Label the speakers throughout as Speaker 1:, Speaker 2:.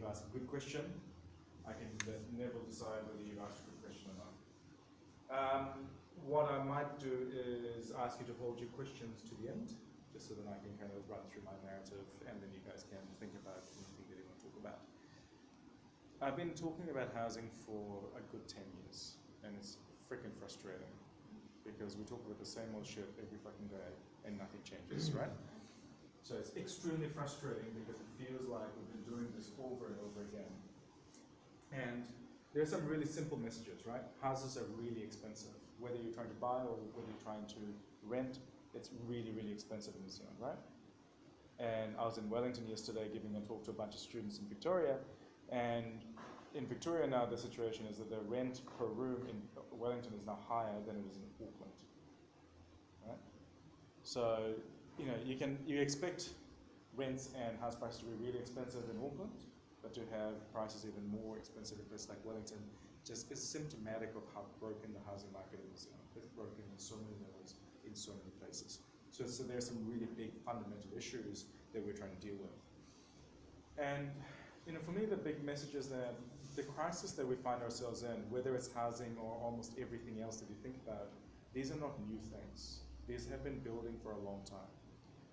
Speaker 1: asked a good question. I can never decide whether you've asked a good question or not. What I might do is ask you to hold your questions to the end, just so that I can kind of run through my narrative, and then you guys can think about anything that you want to talk about. I've been talking about housing for a good 10 years, and it's freaking frustrating, because we talk about the same old shit every fucking day, and nothing changes, right? So it's extremely frustrating, because it feels like we've been doing this over and over again. And there's some really simple messages, right? Houses are really expensive. Whether you're trying to buy or whether you're trying to rent, it's really, really expensive in New Zealand, right? And I was in Wellington yesterday giving a talk to a bunch of students in Victoria, and in Victoria now the situation is that the rent per room in Wellington is now higher than it is in Auckland, right? So, you expect rents and house prices to be really expensive in Auckland, but to have prices even more expensive in places like Wellington just is symptomatic of how broken the housing market is. It's broken in so many levels, in so many places. So there's some really big fundamental issues that we're trying to deal with. And for me, the big message is that the crisis that we find ourselves in, whether it's housing or almost everything else that you think about, these are not new things. These have been building for a long time.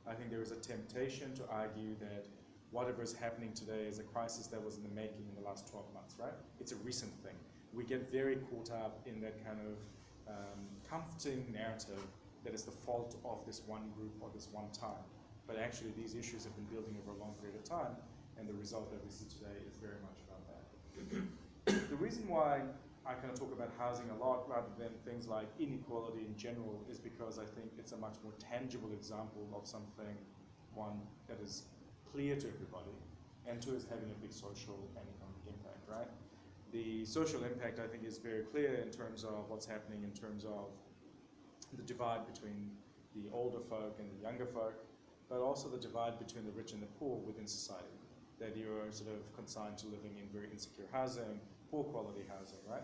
Speaker 1: I think there is a temptation to argue that whatever is happening today is a crisis that was in the making in the last 12 months, right? It's a recent thing. We get very caught up in that kind of comforting narrative that is the fault of this one group or this one time. But actually, these issues have been building over a long period of time, and the result that we see today is very much about that. The reason why I kind of talk about housing a lot rather than things like inequality in general is because I think it's a much more tangible example of something, one, that is clear to everybody, and two, is having a big social and economic impact, right? The social impact, I think, is very clear in terms of what's happening in terms of the divide between the older folk and the younger folk, but also the divide between the rich and the poor within society, that you're sort of consigned to living in very insecure housing, poor quality housing, right?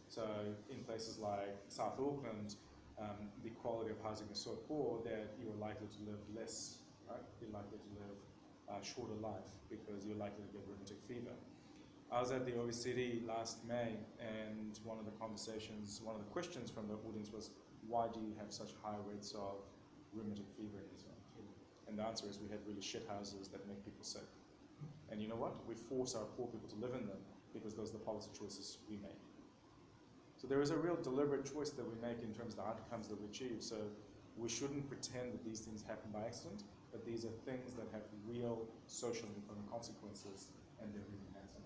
Speaker 1: So in places like South Auckland, the quality of housing is so poor that you're likely to live less, right? You're likely to live a shorter life because you're likely to get rheumatic fever. I was at the OECD last May, and one of the questions from the audience was, why do you have such high rates of rheumatic fever in New Zealand? And the answer is we have really shit houses that make people sick. And you know what? We force our poor people to live in them because those are the policy choices we make. So there is a real deliberate choice that we make in terms of the outcomes that we achieve. So we shouldn't pretend that these things happen by accident, but these are things that have real social and economic consequences, and they're really massive.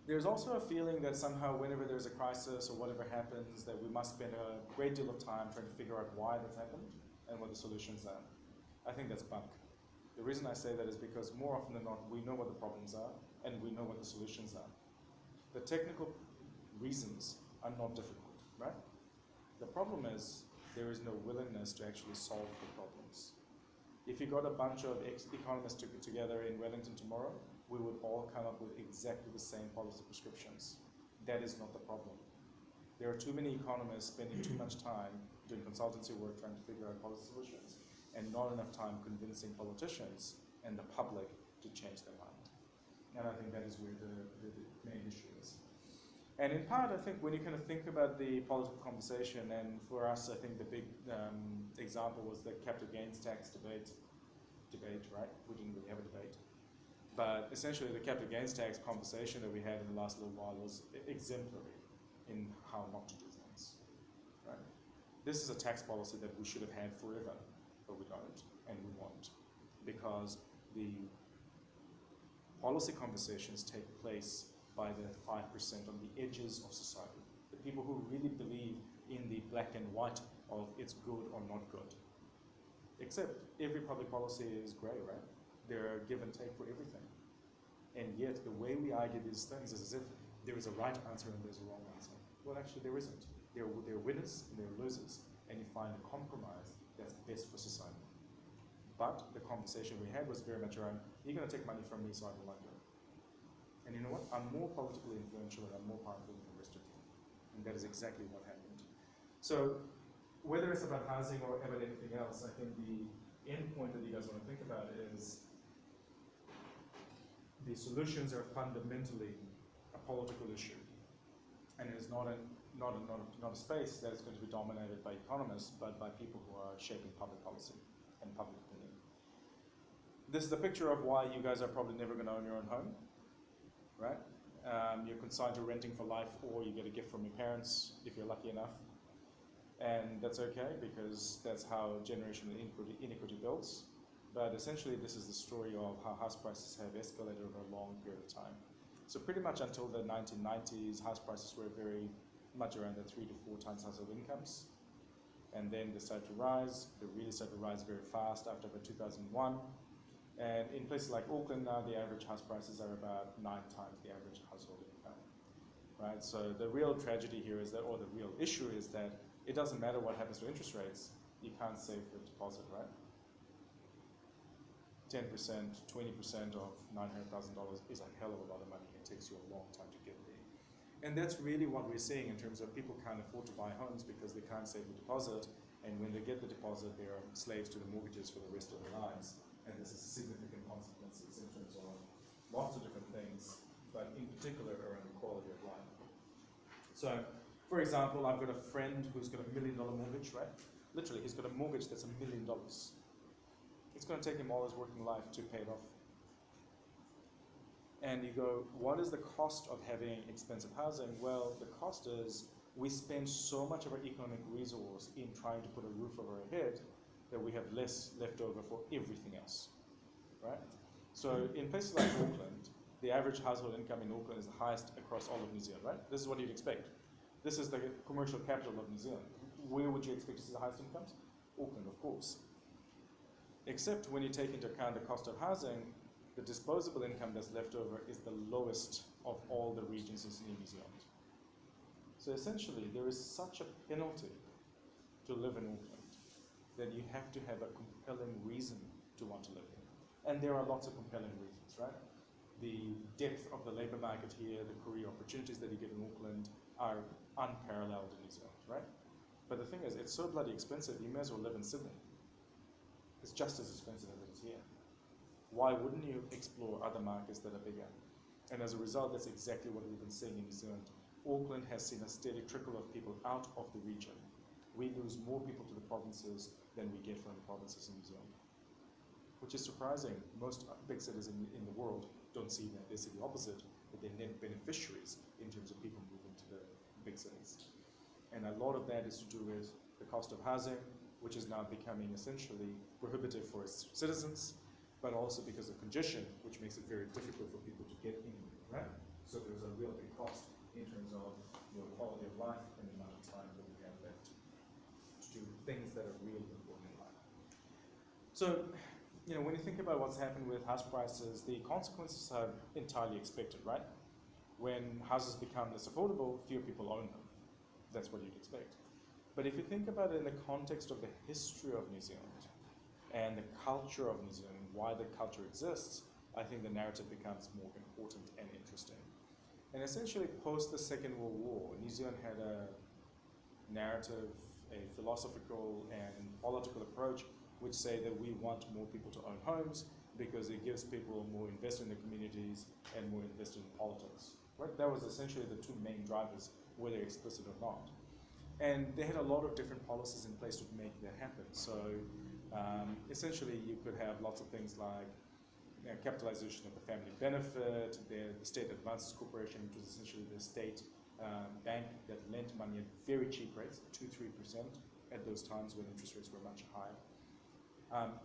Speaker 1: There's also a feeling that somehow whenever there's a crisis or whatever happens, that we must spend a great deal of time trying to figure out why that's happened and what the solutions are. I think that's bunk. The reason I say that is because more often than not, we know what the problems are and we know what the solutions are. The technical reasons are not difficult, right? The problem is there is no willingness to actually solve the problems. If you got a bunch of economists together in Wellington tomorrow, we would all come up with exactly the same policy prescriptions. That is not the problem. There are too many economists spending too much time doing consultancy work trying to figure out policy solutions, and not enough time convincing politicians and the public to change their mind. And I think that is where the main issue is. And in part, I think when you kind of think about the political conversation, and for us, I think the big example was the capital gains tax debate, right? We didn't really have a debate. But essentially, the capital gains tax conversation that we had in the last little while was exemplary in how not to do things, right? This is a tax policy that we should have had forever, but we don't, and we won't, because the policy conversations take place by the 5% on the edges of society, the people who really believe in the black and white of it's good or not good. Except every public policy is grey, right? There are give and take for everything. And yet the way we argue these things is as if there is a right answer and there's a wrong answer. Well, actually there isn't. There are winners and there are losers, and you find a compromise that's best for society. But the conversation we had was very much around, you're going to take money from me so I can like you. And you know what? I'm more politically influential and I'm more powerful than the rest of you. And that is exactly what happened. So whether it's about housing or about anything else, I think the end point that you guys want to think about is the solutions are fundamentally a political issue, and it is not a space that is going to be dominated by economists, but by people who are shaping public policy and public opinion. This is the picture of why you guys are probably never going to own your own home, right? You're consigned to renting for life, or you get a gift from your parents if you're lucky enough. And that's okay, because that's how generational inequity builds. But essentially, this is the story of how house prices have escalated over a long period of time. So pretty much until the 1990s, house prices were very much around the 3 to 4 times household incomes. And then they started to rise. They really started to rise very fast after about 2001. And in places like Auckland now, the average house prices are about 9 times the average household income, right? So the real tragedy here is that, or the real issue is that it doesn't matter what happens to interest rates, you can't save the deposit, right? 10%, 20% of $900,000 is a hell of a lot of money. It takes you a long time to get there. And that's really what we're seeing in terms of people can't afford to buy homes because they can't save the deposit, and when they get the deposit, they are slaves to the mortgages for the rest of their lives. And this has significant consequences in terms of lots of different things, but in particular around the quality of life. So, for example, I've got a friend who's got $1 million mortgage, right? Literally, he's got a mortgage that's $1 million. It's going to take him all his working life to pay it off. And you go, what is the cost of having expensive housing? Well, the cost is we spend so much of our economic resource in trying to put a roof over our head that we have less left over for everything else, right? So in places like Auckland, the average household income in Auckland is the highest across all of New Zealand, right? This is what you'd expect. This is the commercial capital of New Zealand. Where would you expect to see the highest incomes? Auckland, of course. Except when you take into account the cost of housing, the disposable income that's left over is the lowest of all the regions in New Zealand. So essentially, there is such a penalty to live in Auckland that you have to have a compelling reason to want to live here. And there are lots of compelling reasons, right? The depth of the labor market here, the career opportunities that you get in Auckland are unparalleled in New Zealand, right? But the thing is, it's so bloody expensive, you may as well live in Sydney. It's just as expensive as it is here. Why wouldn't you explore other markets that are bigger? And as a result, that's exactly what we've been seeing in New Zealand. Auckland has seen a steady trickle of people out of the region. We lose more people to the provinces than we get from the provinces in New Zealand, which is surprising. Most big cities in the world don't see that. They see the opposite, that they're net beneficiaries in terms of people moving to the big cities. And a lot of that is to do with the cost of housing, which is now becoming essentially prohibitive for its citizens, but also because of congestion, which makes it very difficult for people to get in, right? So there's a real big cost in terms of your quality of life and the amount of time that we have left to do things that are really important in life. So, when you think about what's happened with house prices, the consequences are entirely expected, right? When houses become less affordable, fewer people own them. That's what you'd expect. But if you think about it in the context of the history of New Zealand and the culture of New Zealand, why the culture exists, I think the narrative becomes more important and interesting. And essentially, post the Second World War, New Zealand had a narrative, a philosophical and political approach which say that we want more people to own homes because it gives people more investment in the communities and more invested in politics. Right? That was essentially the two main drivers, whether explicit or not. And they had a lot of different policies in place to make that happen. So essentially, you could have lots of things like capitalization of the family benefit, the State Advances Corporation, which was essentially the state bank that lent money at very cheap rates, 2-3% at those times when interest rates were much higher.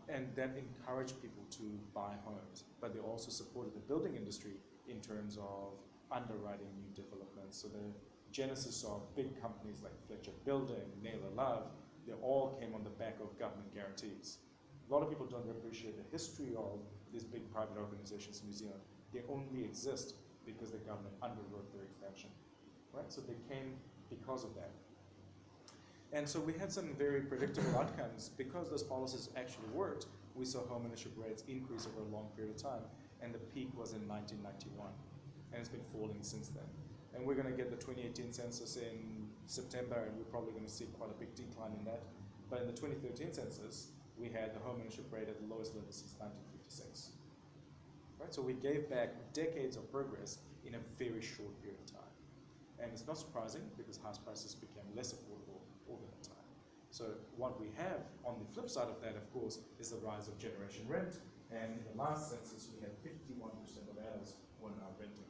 Speaker 1: And that encouraged people to buy homes, but they also supported the building industry in terms of underwriting new developments. So the genesis of big companies like Fletcher Building, Naylor Love, they all came on the back of government guarantees. A lot of people don't appreciate the history of these big private organizations in New Zealand. They only exist because the government underwrote their expansion, right? So they came because of that. And so we had some very predictable outcomes. Because those policies actually worked, we saw home ownership rates increase over a long period of time, and the peak was in 1991, and it's been falling since then. And we're going to get the 2018 census in September, and we're probably going to see quite a big decline in that. But in the 2013 census, we had the home ownership rate at the lowest level since 1956. right? So we gave back decades of progress in a very short period of time. And it's not surprising because house prices became less affordable over that time. So what we have on the flip side of that, of course, is the rise of generation rent. And in the last census, we had 51% of adults were now renting.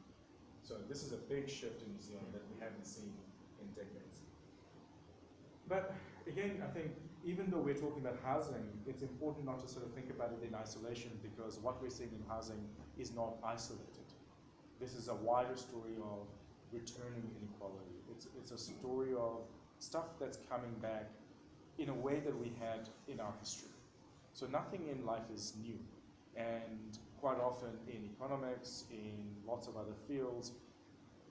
Speaker 1: So this is a big shift in New Zealand that we haven't seen in decades. But again, I think even though we're talking about housing, it's important not to sort of think about it in isolation, because what we're seeing in housing is not isolated. This is a wider story of returning inequality. It's a story of stuff that's coming back in a way that we had in our history. So nothing in life is new. And quite often in economics, in lots of other fields,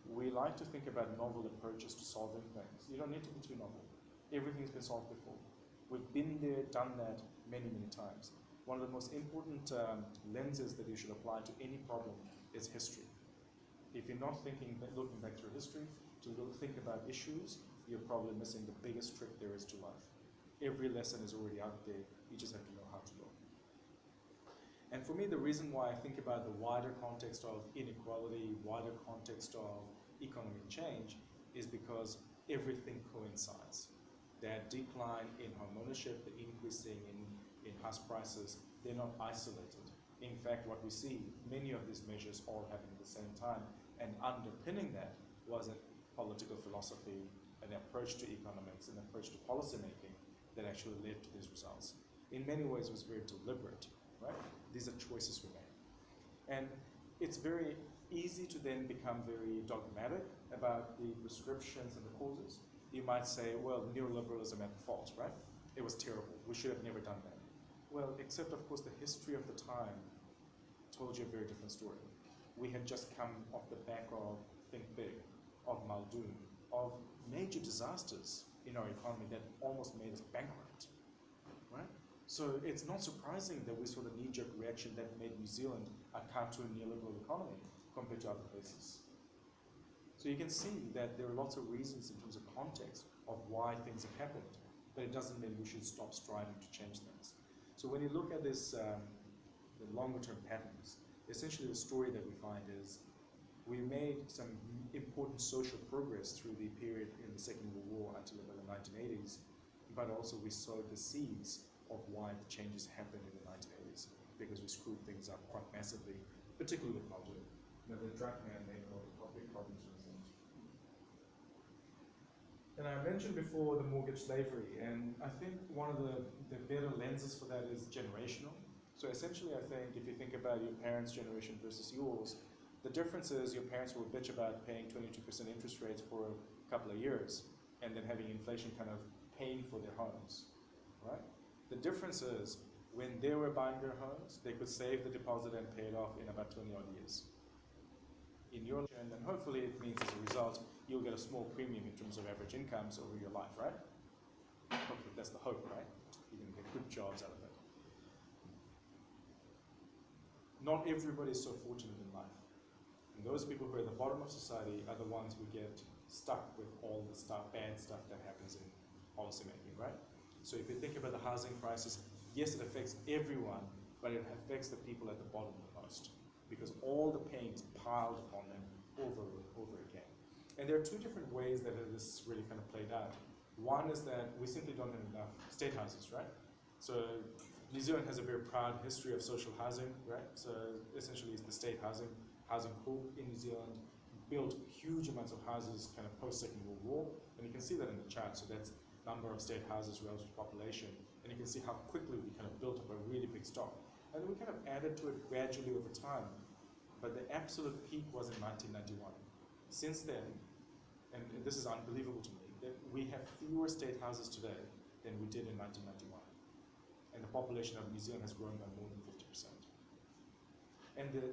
Speaker 1: we like to think about novel approaches to solving things. You don't need to be too novel. Everything's been solved before. We've been there, done that many, many times. One of the most important lenses that you should apply to any problem is history. If you're not looking back through history to think about issues, you're probably missing the biggest trick there is to life. Every lesson is already out there, you just have to know how to look. And for me, the reason why I think about the wider context of inequality, wider context of economic change, is because everything coincides. That decline in home ownership, the increasing in house prices, they're not isolated. In fact, what we see, many of these measures all happen at the same time, and underpinning that was a political philosophy, an approach to economics, an approach to policymaking that actually led to these results. In many ways, it was very deliberate, right? These are choices we made. And it's very easy to then become very dogmatic about the prescriptions and the causes. You might say, well, neoliberalism at fault, right? It was terrible. We should have never done that. Well, except of course the history of the time told you a very different story. We had just come off the back of Think Big, of Muldoon, of major disasters in our economy that almost made us bankrupt, right? So it's not surprising that we saw the knee-jerk reaction that made New Zealand a counter neoliberal economy compared to other places. So you can see that there are lots of reasons in terms of context of why things have happened, but it doesn't mean we should stop striving to change things. So when you look at this, the longer-term patterns, essentially the story that we find is we made some important social progress through the period in the Second World War until about the 1980s, but also we sowed the seeds of why the changes happened in the 1980s, because we screwed things up quite massively, particularly with Muldoon. You know, the drug man made a lot of big problems for us. And I mentioned before the mortgage slavery, and I think one of the better lenses for that is generational. So essentially, I think if you think about your parents' generation versus yours, the difference is your parents will bitch about paying 22% interest rates for a couple of years, and then having inflation kind of paying for their homes, right? The difference is when they were buying their homes, they could save the deposit and pay it off in about 20 odd years. In your and then hopefully it means as a result, you'll get a small premium in terms of average incomes over your life, right? Hopefully that's the hope, right? You're going to get good jobs out of it. Not everybody is so fortunate in life. And those people who are at the bottom of society are the ones who get stuck with all the stuff, bad stuff that happens in policymaking, right? So if you think about the housing crisis, yes, it affects everyone, but it affects the people at the bottom the most, because all the pain is piled upon them over and over again. And there are two different ways that this really kind of played out. One is that we simply don't have enough state houses, right? So New Zealand has a very proud history of social housing, right? So essentially it's the state housing pool in New Zealand, built huge amounts of houses kind of post-Second World War, and you can see that in the chart. So that's number of state houses relative to population, and you can see how quickly we kind of built up a really big stock. And we kind of added to it gradually over time, but the absolute peak was in 1991. Since then, and this is unbelievable to me, that we have fewer state houses today than we did in 1991. And the population of New Zealand has grown by more than 50%. And the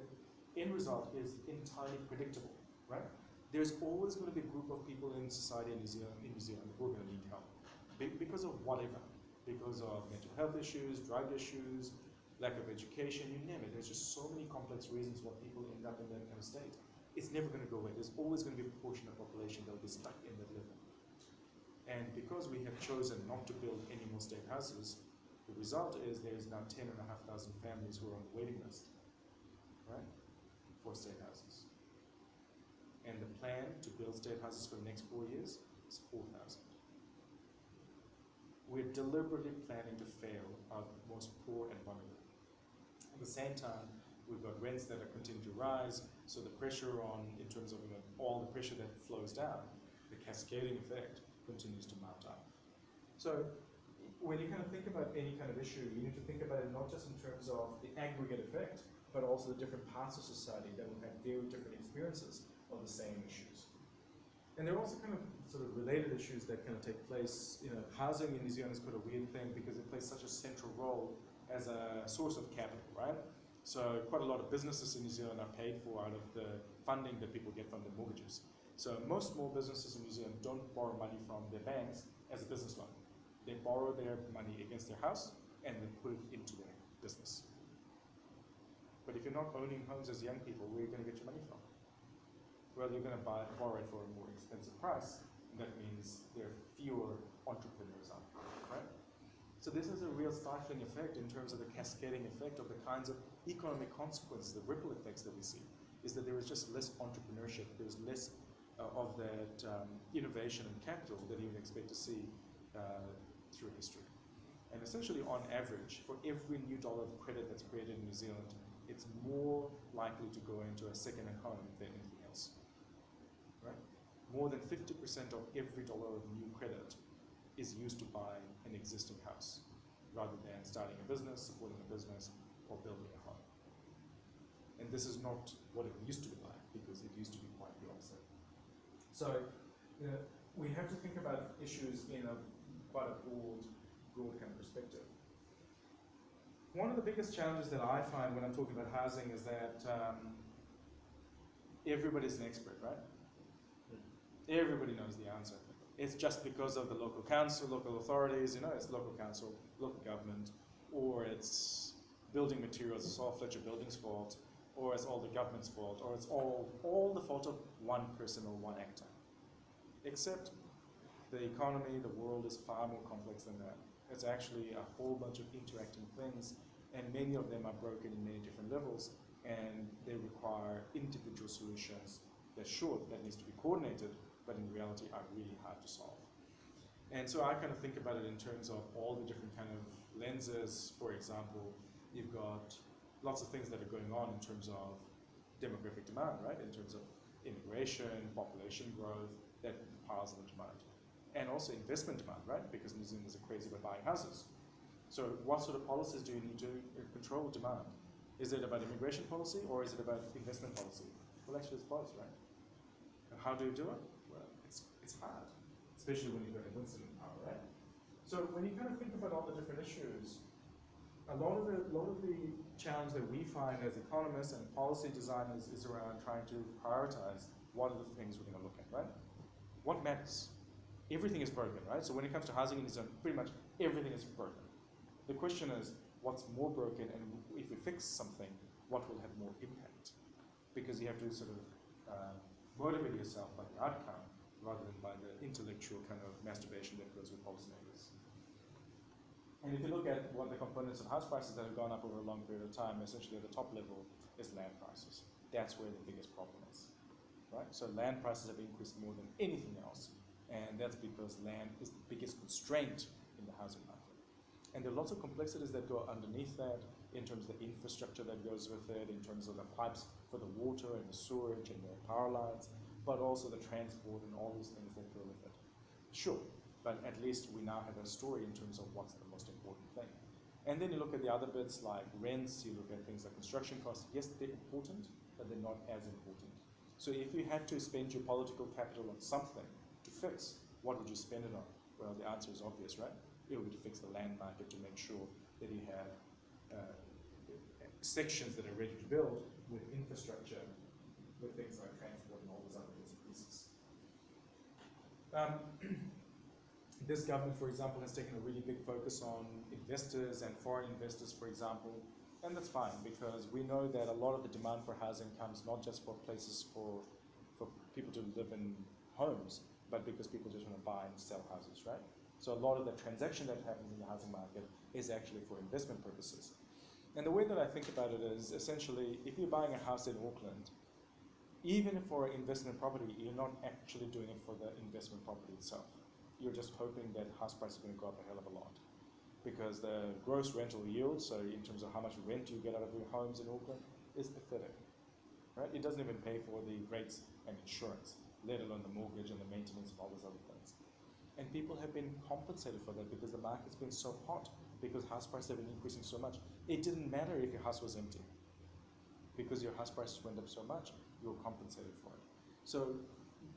Speaker 1: end result is entirely predictable, right? There's always going to be a group of people in society in New Zealand who are going to need help. Because of whatever. Because of mental health issues, drug issues, lack of education, you name it. There's just so many complex reasons why people end up in that kind of state. It's never going to go away. There's always going to be a portion of the population that will be stuck in that level. And because we have chosen not to build any more state houses, the result is there's now 10,500 families who are on the waiting list, right? for state houses. And the plan to build state houses for the next 4 years is 4,000. We're deliberately planning to fail our most poor and vulnerable. At the same time, we've got rents that are continuing to rise, so the pressure on, in terms of all the pressure that flows down, the cascading effect continues to mount up. So when you kind of think about any kind of issue, you need to think about it not just in terms of the aggregate effect, but also the different parts of society that will have very different experiences of the same issues. And there are also kind of sort of related issues that kind of take place. Housing in New Zealand is quite a weird thing because it plays such a central role as a source of capital, right? So quite a lot of businesses in New Zealand are paid for out of the funding that people get from their mortgages. So most small businesses in New Zealand don't borrow money from their banks as a business loan. They borrow their money against their house and then put it into their business. But if you're not owning homes as young people, where are you going to get your money from? Well, you're going to borrow it for a more expensive price. That means there are fewer entrepreneurs out there, right? So this is a real stifling effect in terms of the cascading effect of the kinds of economic consequences, the ripple effects that we see, is that there is just less entrepreneurship, there's less of that innovation and capital that you would expect to see through history. And essentially, on average, for every new dollar of credit that's created in New Zealand, it's more likely to go into a second-hand home than anything else. Right? More than 50% of every dollar of new credit is used to buy an existing house, rather than starting a business, supporting a business, or building a home. And this is not what it used to be like, because it used to be quite the opposite. So we have to think about issues in quite a broad kind of perspective. One of the biggest challenges that I find when I'm talking about housing is that everybody's an expert, right? Everybody knows the answer. It's just because of the local council, local authorities, it's local council, local government, or it's building materials, it's all Fletcher Building's fault, or it's all the government's fault, or it's all the fault of one person or one actor. Except the economy, the world is far more complex than that. It's actually a whole bunch of interacting things, and many of them are broken in many different levels, and they require individual solutions that needs to be coordinated, but in reality are really hard to solve. And so I kind of think about it in terms of all the different kind of lenses. For example, you've got lots of things that are going on in terms of demographic demand, right? In terms of immigration, population growth, that piles on demand. And also investment demand, right? Because New Zealanders are crazy about buying houses. So what sort of policies do you need to control demand? Is it about immigration policy or is it about investment policy? Well, actually it's both, right? And how do you do it? Well, it's hard, especially when you've got a Winston in power, right? So when you kind of think about all the different issues, a lot of the challenge that we find as economists and policy designers is around trying to prioritize what are the things we're going to look at, right? What matters? Everything is broken, right? So when it comes to housing in New Zealand, pretty much everything is broken. The question is, what's more broken, and if we fix something, what will have more impact? Because you have to sort of motivate yourself by the outcome, rather than by the intellectual kind of masturbation that goes with policymakers. And if you look at what the components of house prices that have gone up over a long period of time, essentially at the top level is land prices. That's where the biggest problem is, right? So land prices have increased more than anything else. And that's because land is the biggest constraint in the housing market. And there are lots of complexities that go underneath that, in terms of the infrastructure that goes with it, in terms of the pipes for the water and the sewage and the power lines, but also the transport and all these things that go with it. Sure, but at least we now have a story in terms of what's the most important thing. And then you look at the other bits like rents, you look at things like construction costs. Yes, they're important, but they're not as important. So if you had to spend your political capital on something to fix, what would you spend it on? Well, the answer is obvious, right? It would be to fix the land market to make sure that you have sections that are ready to build with infrastructure, with things like transport and all those other bits and pieces. This government, for example, has taken a really big focus on investors and foreign investors, for example, and that's fine because we know that a lot of the demand for housing comes not just for places for people to live in homes, but because people just want to buy and sell houses, right? So a lot of the transaction that happens in the housing market is actually for investment purposes. And the way that I think about it is essentially, if you're buying a house in Auckland, even for investment property, you're not actually doing it for the investment property itself. You're just hoping that house prices are going to go up a hell of a lot. Because the gross rental yield, so in terms of how much rent you get out of your homes in Auckland, is pathetic. Right? It doesn't even pay for the rates and insurance, let alone the mortgage and the maintenance and all those other things. And people have been compensated for that because the market's been so hot, because house prices have been increasing so much. It didn't matter if your house was empty. Because your house prices went up so much, you were compensated for it. So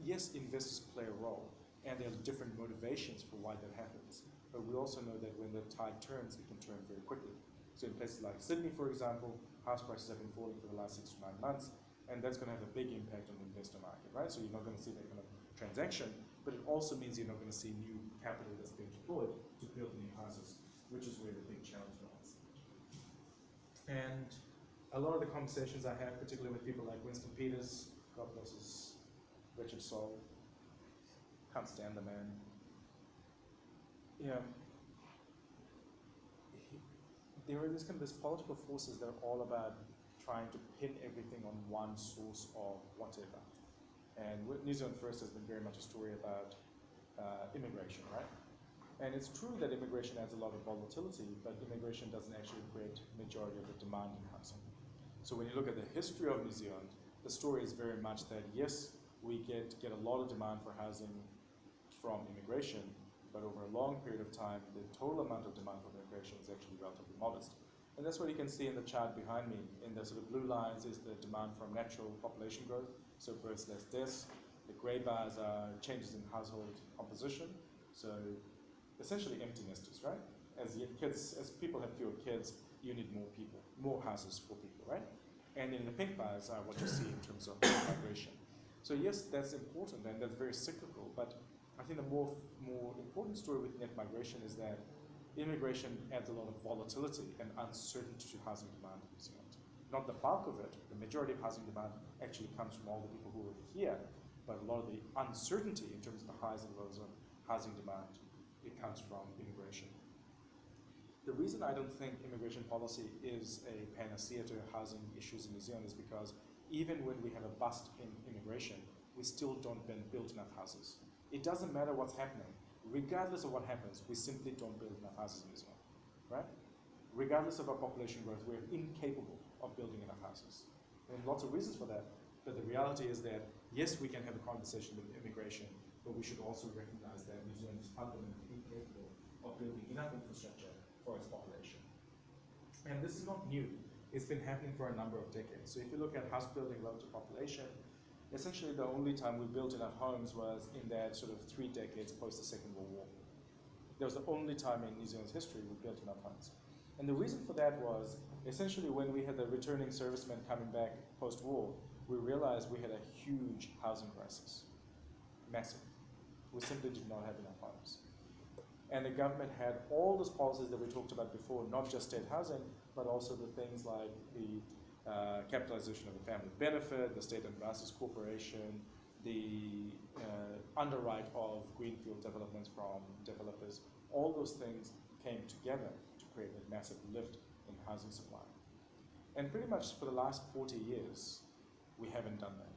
Speaker 1: yes, investors play a role, and there are different motivations for why that happens. But we also know that when the tide turns, it can turn very quickly. So in places like Sydney, for example, house prices have been falling for the last 6 to 9 months, and that's going to have a big impact on the investor market, right? So you're not going to see that kind of transaction, but it also means you're not going to see new capital that's being deployed to build new houses, which is where the big challenge lies. And a lot of the conversations I have, particularly with people like Winston Peters, God bless his wretched soul, can't stand the man. There are these political forces that are all about trying to pin everything on one source of whatever. And New Zealand First has been very much a story about immigration, right? And it's true that immigration adds a lot of volatility, but immigration doesn't actually create the majority of the demand in housing. So when you look at the history of New Zealand, the story is very much that yes, we get a lot of demand for housing from immigration, but over a long period of time, the total amount of demand for immigration is actually relatively modest. And that's what you can see in the chart behind me. In the sort of blue lines is the demand from natural population growth, so births, less deaths. The gray bars are changes in household composition, so essentially empty nesters, right? As people have fewer kids, you need more people, more houses for people, right? And in the pink bars are what you see in terms of migration. So yes, that's important and that's very cyclical, but I think the more important story with net migration is that immigration adds a lot of volatility and uncertainty to housing demand in New Zealand. Not the bulk of it, the majority of housing demand actually comes from all the people who are here, but a lot of the uncertainty in terms of the highs and lows of housing demand, it comes from immigration. The reason I don't think immigration policy is a panacea to housing issues in New Zealand is because even when we have a bust in immigration, we still don't build enough houses. It doesn't matter what's happening. Regardless of what happens, we simply don't build enough houses in New Zealand, right? Regardless of our population growth, we're incapable of building enough houses. And lots of reasons for that, but the reality is that, yes, we can have a conversation with immigration, but we should also recognize that New Zealand is fundamentally incapable of building enough infrastructure for its population. And this is not new. It's been happening for a number of decades. So if you look at house building relative to population, essentially the only time we built enough homes was in that sort of 3 decades post the Second World War. That was the only time in New Zealand's history we built enough homes. And the reason for that was essentially when we had the returning servicemen coming back post-war, we realized we had a huge housing crisis, massive. We simply did not have enough homes. And the government had all those policies that we talked about before, not just state housing, but also the things like the capitalization of the family benefit, the State and Masters Corporation, the underwrite of greenfield developments from developers. All those things came together to create a massive lift in housing supply. And pretty much for the last 40 years, we haven't done that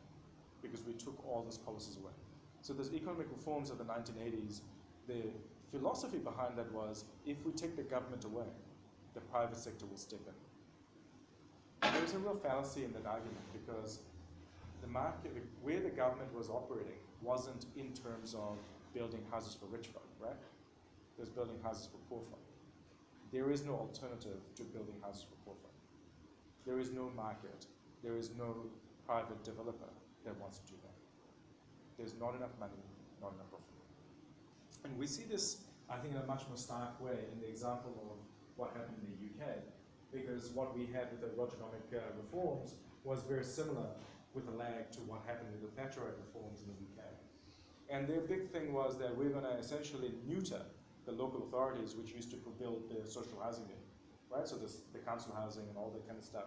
Speaker 1: because we took all those policies away. So those economic reforms of the 1980s, the philosophy behind that was, if we take the government away, the private sector will step in. There's a real fallacy in that argument because the market, where the government was operating, wasn't in terms of building houses for rich folk, right? It was building houses for poor folk. There is no alternative to building houses for poor folk. There is no market. There is no private developer that wants to do that. There's not enough money, not enough profit. And we see this, I think, in a much more stark way in the example of what happened in the UK. Because what we had with the Rogernomic reforms was very similar with a lag to what happened with the Thatcherite reforms in the UK. And their big thing was that we're going to essentially neuter the local authorities which used to build the social housing there, right? So the council housing and all that kind of stuff.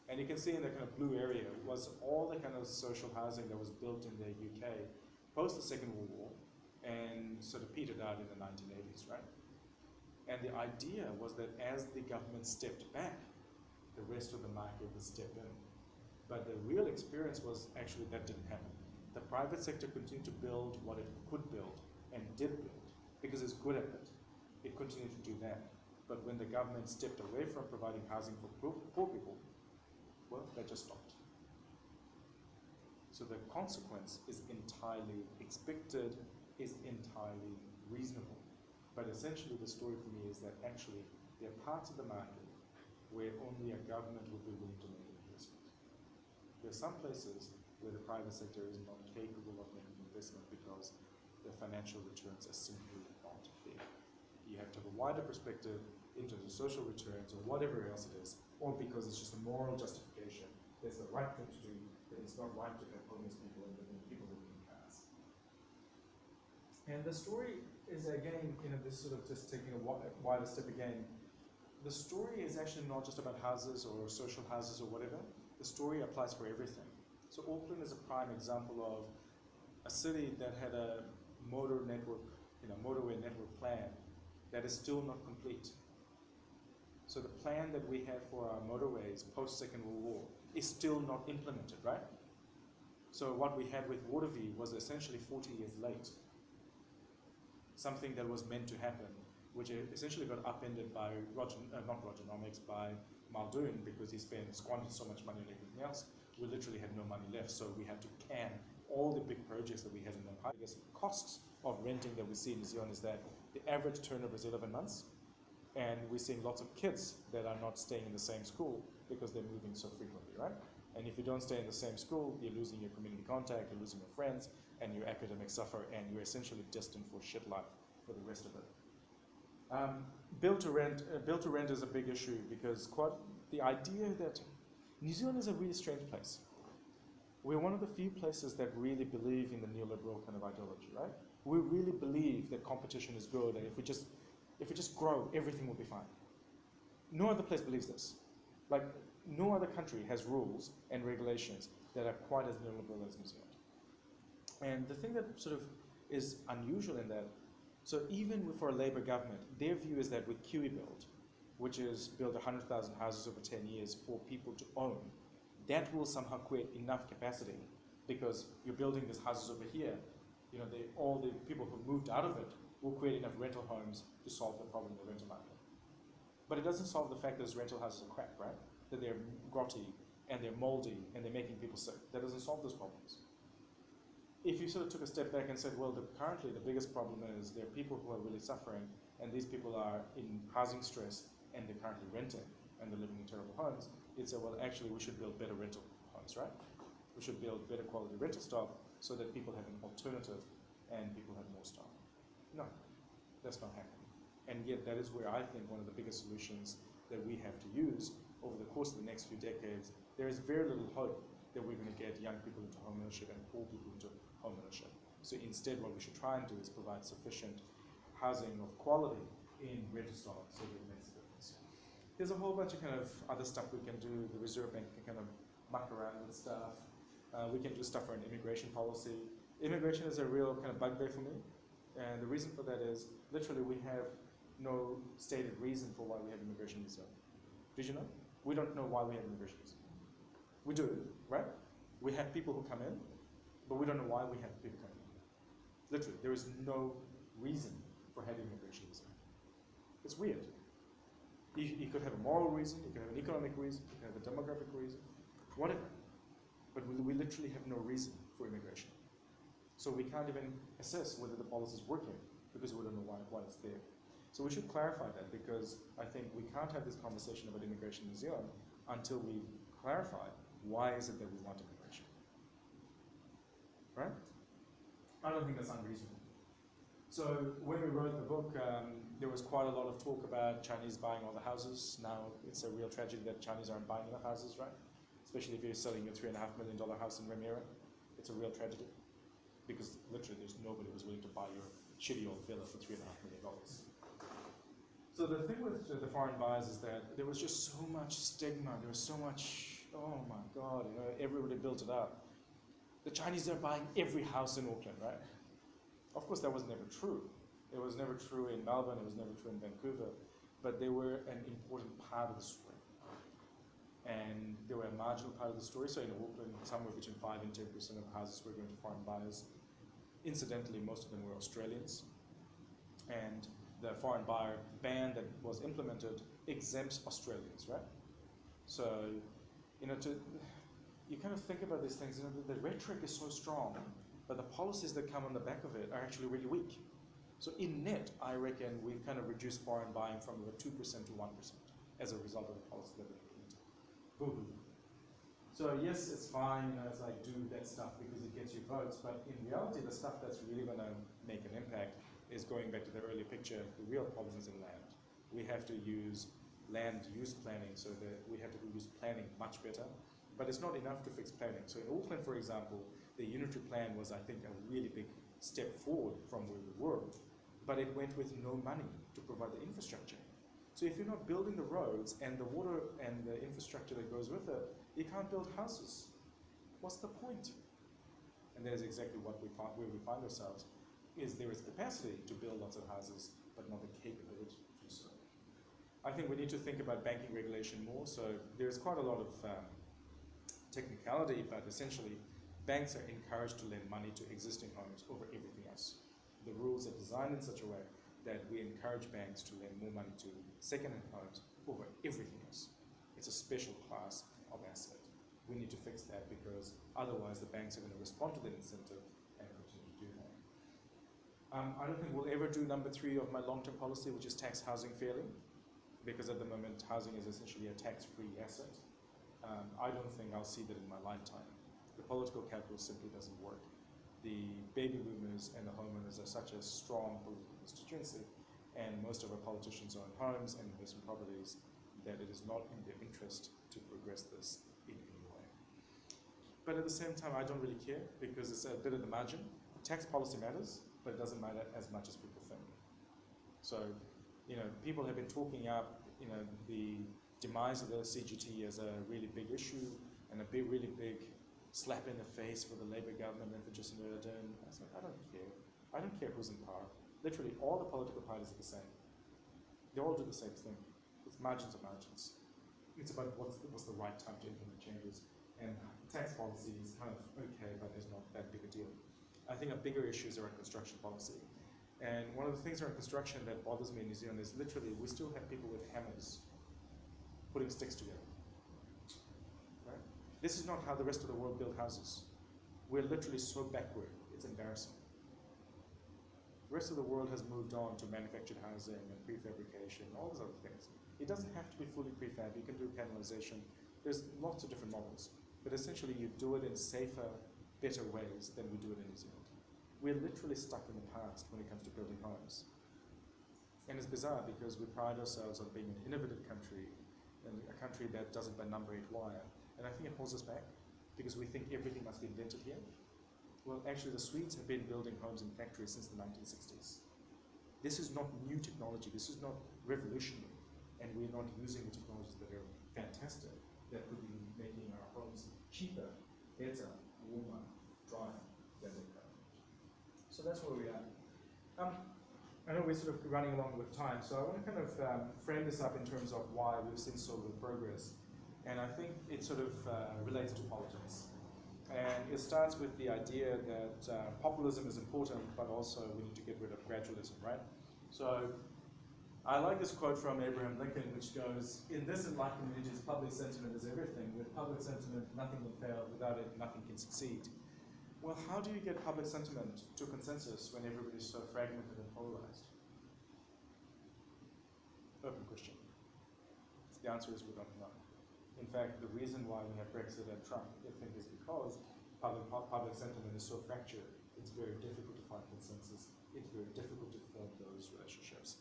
Speaker 1: And you can see in the kind of blue area was all the kind of social housing that was built in the UK post the Second World War and sort of petered out in the 1980s, right? And the idea was that as the government stepped back, the rest of the market would step in. But the real experience was actually that didn't happen. The private sector continued to build what it could build and did build because it's good at it. It continued to do that. But when the government stepped away from providing housing for poor people, well, that just stopped. So the consequence is entirely expected, is entirely reasonable. But essentially the story for me is that actually there are parts of the market where only a government would be willing to make an investment. There are some places where the private sector is not capable of making investment because the financial returns are simply not there. You have to have a wider perspective into the social returns or whatever else it is, or because it's just a moral justification. It's the right thing to do, but it's not right to have homeless people and people living in cars. And the story is again, this sort of just taking a wider step again. The story is actually not just about houses or social houses or whatever. The story applies for everything. So Auckland is a prime example of a city that had a motorway network plan that is still not complete. So the plan that we have for our motorways post-Second World War is still not implemented, right? So what we had with Waterview was essentially 40 years late. Something that was meant to happen, which essentially got upended by not Rogernomics, by Muldoon, because he squandered so much money on everything else. We literally had no money left, so we had to can all the big projects that we had in the pipe. I guess the costs of renting that we see in New Zealand is that the average turnover is 11 months, and we're seeing lots of kids that are not staying in the same school because they're moving so frequently, right? And if you don't stay in the same school, you're losing your community contact, you're losing your friends, and your academics suffer, and you're essentially destined for shit life for the rest of it. Build to rent is a big issue because the idea that New Zealand is a really strange place. We're one of the few places that really believe in the neoliberal kind of ideology, right? We really believe that competition is good, and if we just grow, everything will be fine. No other place believes this. Like, no other country has rules and regulations that are quite as neoliberal as New Zealand. And the thing that sort of is unusual in that, so even for a Labour government, their view is that with Kiwi Build, which is build 100,000 houses over 10 years for people to own, that will somehow create enough capacity because you're building these houses over here, all the people who moved out of it will create enough rental homes to solve the problem in the rental market. But it doesn't solve the fact that those rental houses are crap, right? That they're grotty and they're moldy and they're making people sick. That doesn't solve those problems. If you sort of took a step back and said, well, currently the biggest problem is there are people who are really suffering, and these people are in housing stress, and they're currently renting, and they're living in terrible homes, you'd say, well, actually, we should build better rental homes, right? We should build better quality rental stock so that people have an alternative and people have more stock. No, that's not happening. And yet that is where I think one of the biggest solutions that we have to use over the course of the next few decades. There is very little hope that we're going to get young people into home ownership and poor people into home ownership. So instead, what we should try and do is provide sufficient housing of quality in rental stock so that it makes a difference. There's a whole bunch of kind of other stuff we can do. The Reserve Bank can kind of muck around with stuff. We can do stuff for an immigration policy. Immigration is a real kind of bugbear for me. And the reason for that is, literally, we have no stated reason for why we have immigration in New Zealand. Did you know? We don't know why we have immigration in New Zealand. We do, right? We have people who come in, but we don't know why we have people coming in. Literally, there is no reason for having immigration in New Zealand. It's weird. You could have a moral reason, you could have an economic reason, you could have a demographic reason, whatever. But we literally have no reason for immigration. So we can't even assess whether the policy is working because we don't know why it's there. So we should clarify that, because I think we can't have this conversation about immigration in New Zealand until we clarify why is it that we want immigration. Right? I don't think that's unreasonable. So when we wrote the book, there was quite a lot of talk about Chinese buying all the houses. Now it's a real tragedy that Chinese aren't buying enough houses, right? Especially if you're selling your $3.5 million house in Remuera. It's a real tragedy. Because literally there's nobody who's willing to buy your shitty old villa for $3.5 million. So the thing with the foreign buyers is that there was just so much stigma, there was so much, oh my God, everybody built it up. The Chinese are buying every house in Auckland, right? Of course that was never true. It was never true in Melbourne, it was never true in Vancouver, but they were an important part of the story. and they were a marginal part of the story. So in Auckland, somewhere between 5 and 10% of houses were going to foreign buyers. Incidentally, most of them were Australians. And the foreign buyer ban that was implemented exempts Australians, right? So, you kind of think about these things, the rhetoric is so strong, but the policies that come on the back of it are actually really weak. So in net, I reckon we've kind of reduced foreign buying from about 2% to 1% as a result of the policy that we've implemented. Boo-hoo. So yes, it's fine, as I do that stuff because it gets you votes, but in reality, the stuff that's really going to make an impact is going back to the earlier picture, the real problems in land. We have to use land use planning so that we have to use planning much better, but it's not enough to fix planning. So in Auckland, for example, the unitary plan was, I think, a really big step forward from where we were, but it went with no money to provide the infrastructure. So if you're not building the roads and the water and the infrastructure that goes with it, you can't build houses. What's the point? And that is exactly what where we find ourselves, is there is capacity to build lots of houses, but not the capability to do so. I think we need to think about banking regulation more. So there's quite a lot of technicality, but essentially banks are encouraged to lend money to existing homes over everything else. The rules are designed in such a way that we encourage banks to lend more money to second-hand homes over everything else. It's a special class of asset. We need to fix that because otherwise the banks are going to respond to that incentive and continue to do that. I don't think we'll ever do number 3 of my long-term policy, which is tax housing fairly, because at the moment housing is essentially a tax-free asset. I don't think I'll see that in my lifetime. The political capital simply doesn't work. The baby boomers and the homeowners are such a strong political constituency, and most of our politicians own homes and investment properties, that it is not in their interest to progress this in any way. But at the same time, I don't really care because it's a bit of the margin. Tax policy matters, but it doesn't matter as much as people think. So, people have been talking up, the demise of the CGT as a really big issue and a really big slap in the face for the Labour government and for Jacinda Ardern. I was like, I don't care. I don't care who's in power. Literally, all the political parties are the same. They all do the same thing. It's margins of margins. It's about what's the right time to implement changes. And tax policy is kind of okay, but it's not that big a deal. I think a bigger issue is around construction policy. And one of the things around construction that bothers me in New Zealand is literally we still have people with hammers putting sticks together. Right? This is not how the rest of the world build houses. We're literally so backward, it's embarrassing. The rest of the world has moved on to manufactured housing and prefabrication, all those other things. It doesn't have to be fully prefab. You can do panelization. There's lots of different models. But essentially, you do it in safer, better ways than we do it in New Zealand. We're literally stuck in the past when it comes to building homes. And it's bizarre because we pride ourselves on being an innovative country and a country that does it by number 8 wire. And I think it holds us back because we think everything must be invented here. Well, actually, the Swedes have been building homes in factories since the 1960s. This is not new technology. This is not revolutionary. And we're not using the technologies that are fantastic, that could be making our homes cheaper, better, warmer, drier than they are. So that's where we are. I know we're sort of running along with time, so I want to kind of frame this up in terms of why we've seen so little progress. And I think it sort of relates to politics. And it starts with the idea that populism is important, but also we need to get rid of gradualism, right? So I like this quote from Abraham Lincoln, which goes, "In this enlightenment ages, public sentiment is everything. With public sentiment, nothing can fail. Without it, nothing can succeed." Well, how do you get public sentiment to consensus when everybody's so fragmented and polarized? Open question. The answer is we don't know. In fact, the reason why we have Brexit and Trump, I think, is because public sentiment is so fractured. It's very difficult to find consensus. It's very difficult to form those relationships.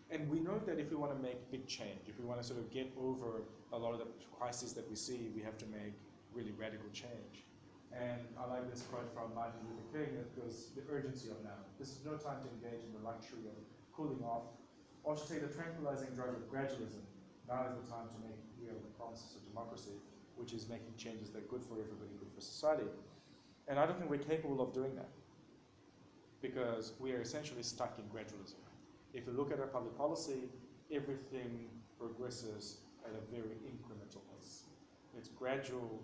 Speaker 1: And we know that if we want to make big change, if we want to sort of get over a lot of the crises that we see, we have to make really radical change. And I like this quote from Martin Luther King that goes, "The urgency of now. This is no time to engage in the luxury of cooling off, or to take the tranquilizing drug of gradualism. Now is the time to make real the promises of democracy, which is making changes that are good for everybody, good for society." And I don't think we're capable of doing that because we are essentially stuck in gradualism. If you look at our public policy, everything progresses at a very incremental pace. It's gradual,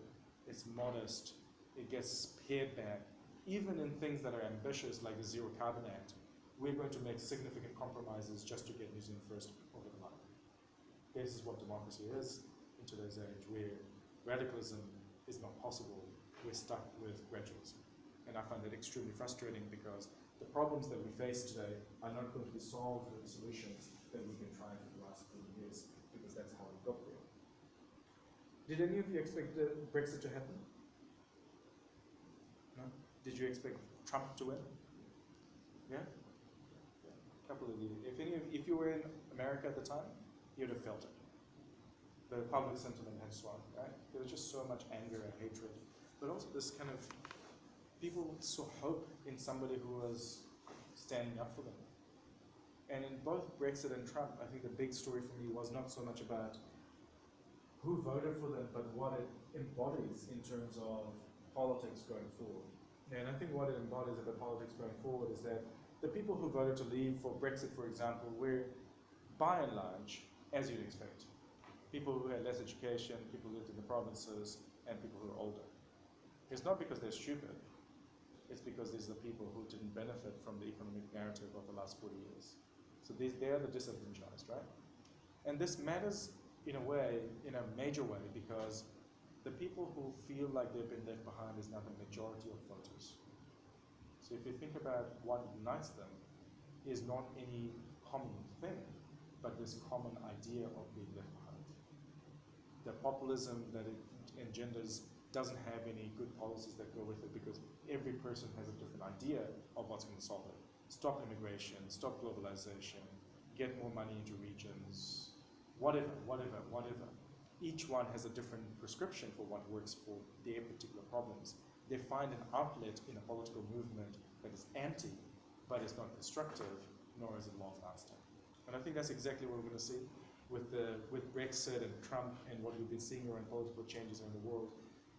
Speaker 1: it's modest, it gets pared back. Even in things that are ambitious, like the Zero Carbon Act, we're going to make significant compromises just to get New Zealand first over the line. This is what democracy is in today's age, where radicalism is not possible. We're stuck with gradualism. And I find that extremely frustrating because the problems that we face today are not going to be solved with the solutions that we've been trying for the last 40 years, because that's how we got there. Did any of you expect Brexit to happen? No? Did you expect Trump to win? Yeah? A couple of you. If you were in America at the time, you'd have felt it. The public sentiment had swung, right? There was just so much anger and hatred, but also this kind of, people saw hope in somebody who was standing up for them. And in both Brexit and Trump, I think the big story for me was not so much about who voted for them, but what it embodies in terms of politics going forward. And I think what it embodies about politics going forward is that the people who voted to leave for Brexit, for example, were by and large, as you'd expect, people who had less education, people who lived in the provinces, and people who are older. It's not because they're stupid, it's because these are the people who didn't benefit from the economic narrative of the last 40 years. So they are the disenfranchised, right? And this matters in a way, in a major way, because the people who feel like they've been left behind is now the majority of voters. So if you think about what unites them, is not any common thing, but this common idea of being left behind. The populism that it engenders doesn't have any good policies that go with it, because every person has a different idea of what's going to solve it. Stop immigration, stop globalization, get more money into regions, whatever. Each one has a different prescription for what works for their particular problems. They find an outlet in a political movement that is anti, but is not constructive, nor is it long-lasting. And I think that's exactly what we're going to see with Brexit and Trump and what we've been seeing around political changes around the world.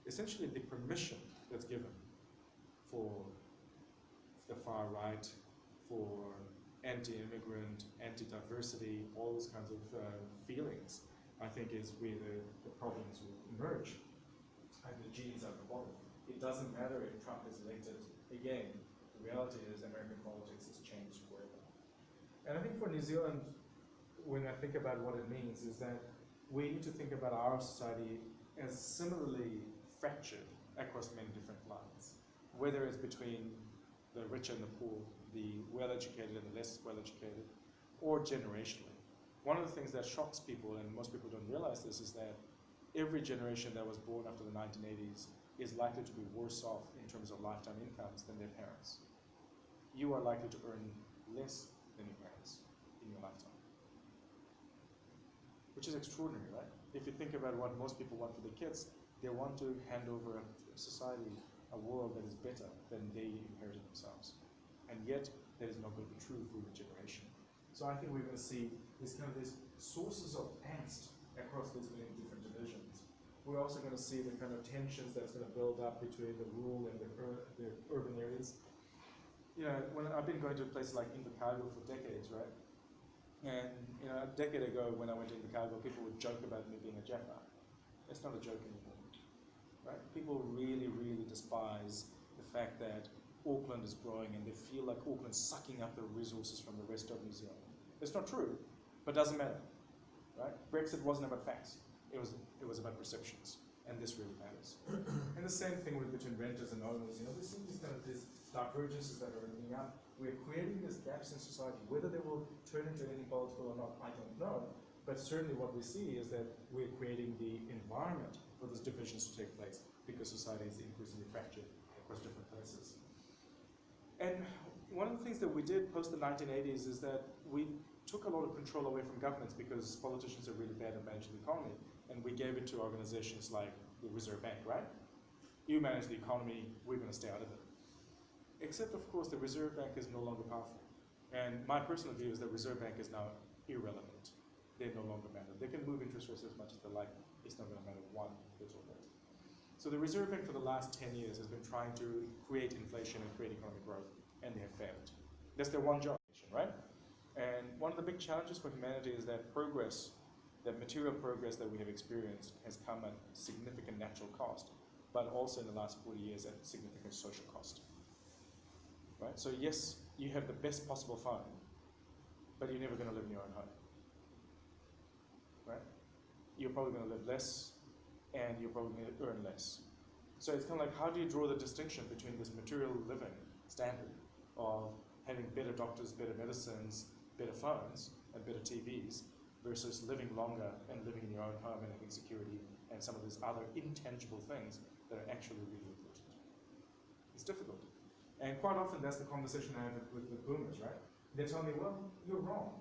Speaker 1: Essentially, the permission that's given for the far right, for anti-immigrant, anti-diversity, all those kinds of feelings, I think is where the problems will emerge. And the genie's at the bottom. It doesn't matter if Trump is elected again. The reality is American politics has changed forever. And I think for New Zealand, when I think about what it means, is that we need to think about our society as similarly fractured across many different lines, whether it's between the rich and the poor, the well-educated and the less well-educated, or generationally. One of the things that shocks people, and most people don't realize this, is that every generation that was born after the 1980s is likely to be worse off in terms of lifetime incomes than their parents. You are likely to earn less than your parents in your lifetime. Which is extraordinary, right? If you think about what most people want for their kids, they want to hand over a society, a world that is better than they inherited themselves. And yet, that is not going to be true for the generation. So I think we're going to see these sources of angst across these many different divisions. We're also going to see the kind of tensions that's going to build up between the rural and the urban areas. You know, when I've been going to places like Invercargill for decades, right? And you know, a decade ago when I went to Invercargill, people would joke about me being a Jaffa. It's not a joke anymore, right? People really, really despise the fact that Auckland is growing and they feel like Auckland's sucking up the resources from the rest of New Zealand. It's not true, but doesn't matter, right? Brexit wasn't about facts. It was about perceptions, and this really matters. And the same thing with between renters and owners. You know, there's these divergences that are opening up. We're creating these gaps in society. Whether they will turn into anything political or not, I don't know. But certainly what we see is that we're creating the environment for those divisions to take place because society is increasingly fractured across different places. And one of the things that we did post the 1980s is that we took a lot of control away from governments because politicians are really bad at managing the economy, and we gave it to organizations like the Reserve Bank, right? You manage the economy, we're going to stay out of it. Except, of course, the Reserve Bank is no longer powerful. And my personal view is that Reserve Bank is now irrelevant. They no longer matter. They can move interest rates as much as they like. It's not going to matter one little bit. So the Reserve Bank for the last 10 years has been trying to create inflation and create economic growth, and they have failed. That's their one job, right? And one of the big challenges for humanity is that progress that material progress that we have experienced has come at significant natural cost, but also in the last 40 years at significant social cost. Right? So yes, you have the best possible phone, but you're never going to live in your own home. Right? You're probably going to live less, and you're probably going to earn less. So it's kind of like, how do you draw the distinction between this material living standard of having better doctors, better medicines, better phones, and better TVs, versus living longer and living in your own home and having security and some of these other intangible things that are actually really important? It's difficult. And quite often that's the conversation I have with boomers, right? They tell me, well, you're wrong.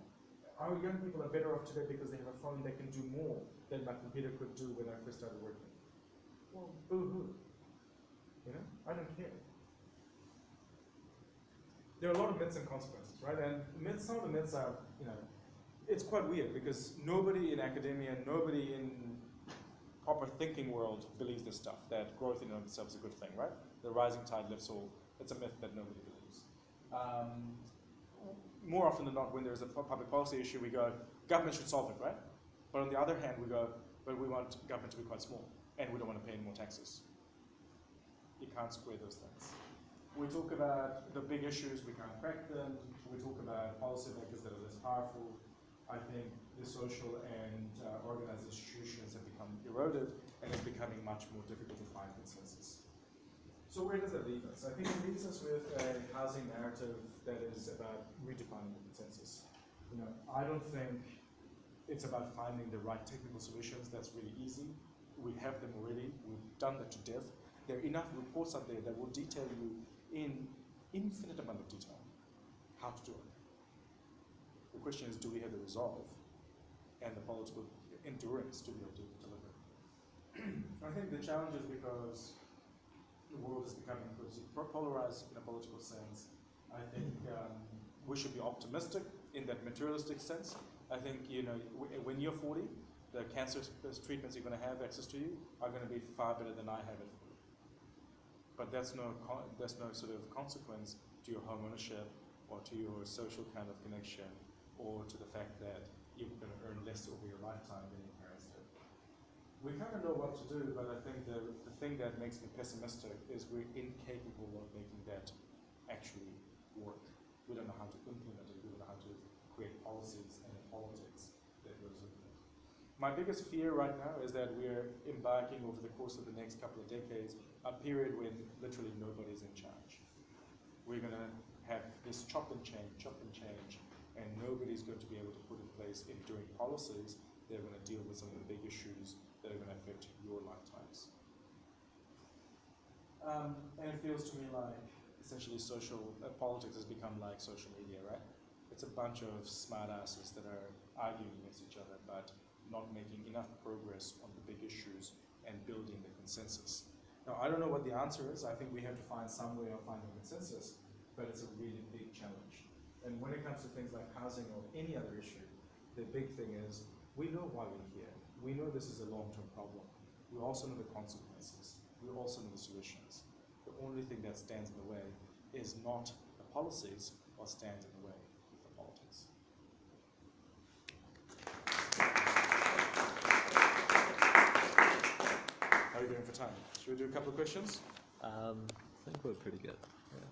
Speaker 1: Our young people are better off today because they have a phone that can do more than my computer could do when I first started working. Well, boo-hoo. You know, I don't care. There are a lot of myths and consequences, right? And myths, some of the myths are, you know, it's quite weird because nobody in academia, nobody in proper thinking world believes this stuff, that growth in and of itself is a good thing, right? The rising tide lifts all. It's a myth that nobody believes. More often than not, when there's a public policy issue, we go, government should solve it, right? But on the other hand, we go, but we want government to be quite small, and we don't want to pay any more taxes. You can't square those things. We talk about the big issues, we can't crack them. We talk about policymakers that are less powerful. I think the social and organized institutions have become eroded, and it's becoming much more difficult to find consensus. So where does that leave us? I think it leaves us with a housing narrative that is about redefining the consensus. You know, I don't think it's about finding the right technical solutions. That's really easy. We have them already. We've done that to death. There are enough reports out there that will detail you in infinite amount of detail how to do it. The question is, do we have the resolve and the political endurance to be able to deliver? I think the challenge is because the world is becoming polarized in a political sense. I think we should be optimistic in that materialistic sense. I think, you know, when you're 40, the cancer treatments you're going to have access to you are going to be far better than I have it. But that's no sort of consequence to your home ownership or to your social kind of connection or to the fact that you're going to earn less over your lifetime than your parents did. We kind of know what to do, but I think the thing that makes me pessimistic is we're incapable of making that actually work. We don't know how to implement it. We don't know how to create policies and politics that goes with it. My biggest fear right now is that we're embarking over the course of the next couple of decades a period when literally nobody's in charge. We're going to have this chop and change, and nobody's going to be able to put in place enduring policies that are going to deal with some of the big issues that are going to affect your lifetimes. And it feels to me like essentially social politics has become like social media, right? It's a bunch of smartasses that are arguing against each other, but not making enough progress on the big issues and building the consensus. Now, I don't know what the answer is. I think we have to find some way of finding consensus, but it's a really big challenge. And when it comes to things like housing or any other issue, the big thing is we know why we're here. We know this is a long-term problem. We also know the consequences. We also know the solutions. The only thing that stands in the way is not the policies, or stands in the way is the politics. How are you doing for time? Should we do a couple of questions?
Speaker 2: I think we're pretty good. Yeah.